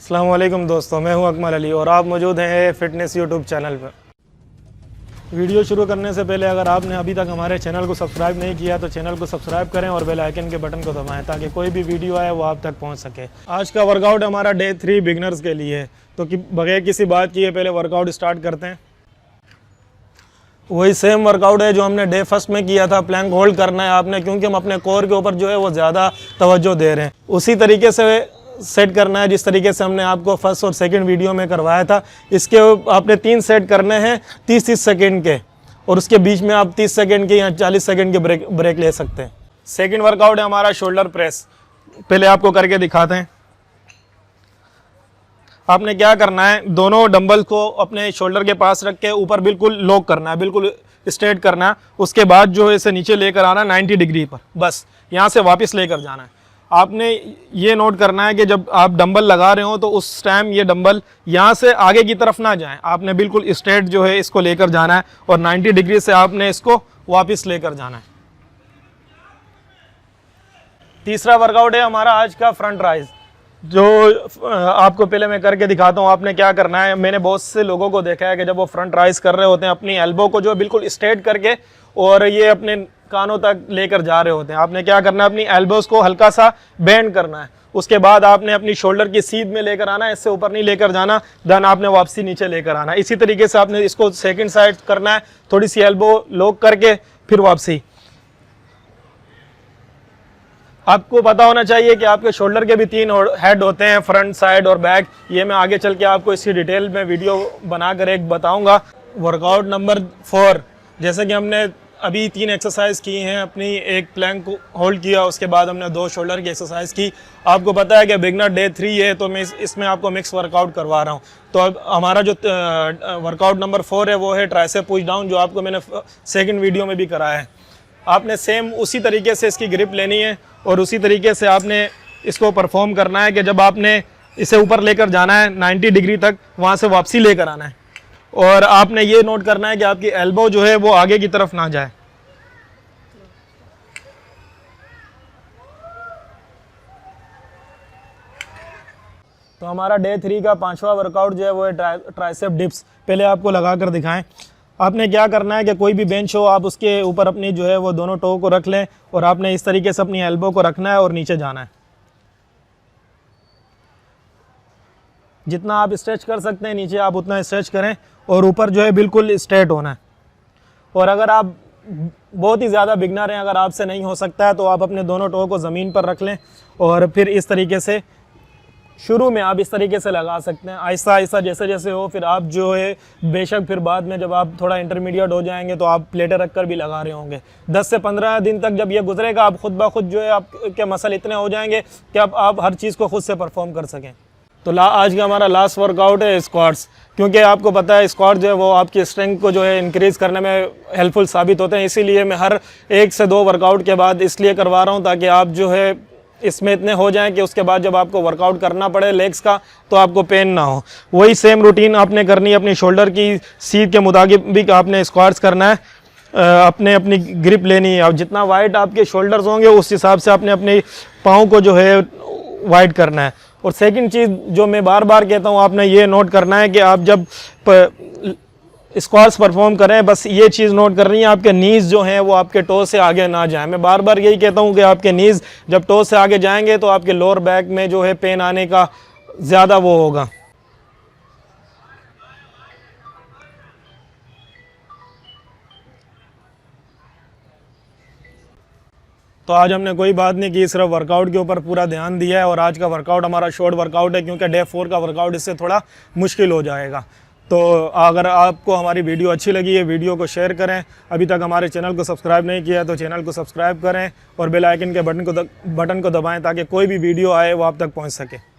अस्सलाम वालेकुम दोस्तों, मैं हूं अकमल अली और आप मौजूद हैं फिटनेस यूट्यूब चैनल पर। वीडियो शुरू करने से पहले अगर आपने अभी तक हमारे चैनल को सब्सक्राइब नहीं किया तो चैनल को सब्सक्राइब करें और बेल आइकन के बटन को दबाएं ताकि कोई भी वीडियो आए वो आप तक पहुंच सके। आज का वर्कआउट हमारा डे 3 बिगनर्स के लिए है, तो बगैर किसी बात किए पहले वर्कआउट स्टार्ट करते हैं। वही सेम वर्कआउट है जो हमने डे फर्स्ट में किया था। प्लैंक होल्ड करना है आपने, क्योंकि हम अपने कोर के ऊपर जो है वो ज़्यादा तवज्जो दे रहे हैं। उसी तरीके से सेट करना है जिस तरीके से हमने आपको फर्स्ट और सेकंड वीडियो में करवाया था। इसके आपने 3 सेट करने हैं 30-30 सेकंड के, और उसके बीच में आप 30 सेकंड के या 40 सेकंड के ब्रेक ले सकते हैं। सेकंड वर्कआउट है हमारा शोल्डर प्रेस। पहले आपको करके दिखाते हैं। आपने क्या करना है, दोनों डंबल को अपने शोल्डर के पास रख के ऊपर बिल्कुल लॉक करना है, बिल्कुल स्ट्रेट करना है। उसके बाद जो है इसे नीचे लेकर आना 90 डिग्री पर, बस यहाँ से वापस लेकर जाना है। आपने ये नोट करना है कि जब आप डंबल लगा रहे हो तो उस टाइम ये डंबल यहाँ से आगे की तरफ ना जाएं। आपने बिल्कुल स्ट्रेट जो है इसको लेकर जाना है और 90 डिग्री से आपने इसको वापस लेकर जाना है। तीसरा वर्कआउट है हमारा आज का फ्रंट राइज, जो आपको पहले मैं करके दिखाता हूँ। आपने क्या करना है, मैंने बहुत से लोगों को देखा है कि जब वो फ्रंट राइज कर रहे होते हैं अपनी एल्बो को जो है बिल्कुल स्ट्रेट करके और ये अपने कानों तक लेकर जा रहे होते हैं। आपने क्या करना है, अपनी एल्बोस को हल्का सा बेंड करना है। उसके बाद आपने अपनी शोल्डर की सीध में लेकर आना है, इससे ऊपर नहीं लेकर जाना। देन आपने वापसी नीचे लेकर आना है। इसी तरीके से आपने इसको सेकंड साइड करना है, थोड़ी सी एल्बो लॉक करके फिर वापसी। आपको पता होना चाहिए कि आपके शोल्डर के भी 3 हेड होते हैं, फ्रंट, साइड और बैक। ये मैं आगे चल के आपको इसकी डिटेल में वीडियो बनाकर एक बताऊंगा। वर्कआउट नंबर 4, जैसे कि हमने अभी 3 एक्सरसाइज की हैं। अपनी एक प्लैंक होल्ड किया, उसके बाद हमने 2 शोल्डर की एक्सरसाइज की। आपको पता है कि बिगनर डे 3 है, तो मैं इसमें आपको मिक्स वर्कआउट करवा रहा हूँ। तो अब हमारा जो वर्कआउट नंबर 4 है वो है ट्राइसेप पुश डाउन, जो आपको मैंने सेकंड वीडियो में भी कराया है। आपने सेम उसी तरीके से इसकी ग्रिप लेनी है और उसी तरीके से आपने इसको परफॉर्म करना है कि जब आपने इसे ऊपर लेकर जाना है 90 डिग्री तक, वहाँ से वापसी लेकर आना है। और आपने ये नोट करना है कि आपकी एल्बो जो है वो आगे की तरफ ना जाए। तो हमारा डे 3 का 5वां वर्कआउट जो है वो है ट्राइसेप डिप्स। पहले आपको लगा कर दिखाएं। आपने क्या करना है कि कोई भी बेंच हो, आप उसके ऊपर अपनी जो है वो दोनों टो को रख लें और आपने इस तरीके से अपनी एल्बो को रखना है और नीचे जाना है। जितना आप स्ट्रेच कर सकते हैं नीचे आप उतना स्ट्रेच करें और ऊपर जो है बिल्कुल स्ट्रेट होना है। और अगर आप बहुत ही ज़्यादा बिगनर हैं, अगर आपसे नहीं हो सकता है तो आप अपने दोनों टो को ज़मीन पर रख लें और फिर इस तरीके से शुरू में आप इस तरीके से लगा सकते हैं। आहिस्ता आहिस्ता जैसे जैसे हो फिर आप जो है बेशक फिर बाद में जब आप थोड़ा इंटरमीडिएट हो जाएंगे तो आप प्लेटें रखकर भी लगा रहे होंगे। 10 से 15 दिन तक जब ये गुजरेगा आप खुद ब खुद जो है आपके मसल इतने हो जाएंगे कि आप हर चीज़ को खुद से परफॉर्म कर सकें। तो आज का हमारा लास्ट वर्कआउट है स्क्वाट्स, क्योंकि आपको पता है स्क्वाट जो है वो आपकी स्ट्रेंथ को जो है इंक्रीज़ करने में हेल्पफुल साबित होते हैं। इसीलिए मैं हर 1 से 2 वर्कआउट के बाद इसलिए करवा रहा हूँ ताकि आप जो है इसमें इतने हो जाएं कि उसके बाद जब आपको वर्कआउट करना पड़े लेग्स का तो आपको पेन ना हो। वही सेम रूटीन आपने करनी है, अपनी शोल्डर की सीध के मुताबिक आपने स्क्वाट्स करना है। अपनी ग्रिप लेनी है। अब जितना वाइड आपके शोल्डर्स होंगे उस हिसाब से आपने अपने पाँव को जो है वाइड करना है। और सेकंड चीज़ जो मैं बार बार कहता हूँ, आपने ये नोट करना है कि आप जब स्क्वाट्स परफॉर्म करें, बस ये चीज़ नोट करनी है आपके नीज़ जो हैं वो आपके टो से आगे ना जाएं। मैं बार बार यही कहता हूँ कि आपके नीज़ जब टो से आगे जाएंगे तो आपके लोअर बैक में जो है पेन आने का ज़्यादा वो होगा। तो आज हमने कोई बात नहीं की, सिर्फ वर्कआउट के ऊपर पूरा ध्यान दिया है। और आज का वर्कआउट हमारा शॉर्ट वर्कआउट है, क्योंकि डे 4 का वर्कआउट इससे थोड़ा मुश्किल हो जाएगा। तो अगर आपको हमारी वीडियो अच्छी लगी है, वीडियो को शेयर करें। अभी तक हमारे चैनल को सब्सक्राइब नहीं किया है तो चैनल को सब्सक्राइब करें और बेल आइकन के बटन को दबाएं ताकि कोई भी वीडियो आए वो आप तक पहुंच सके।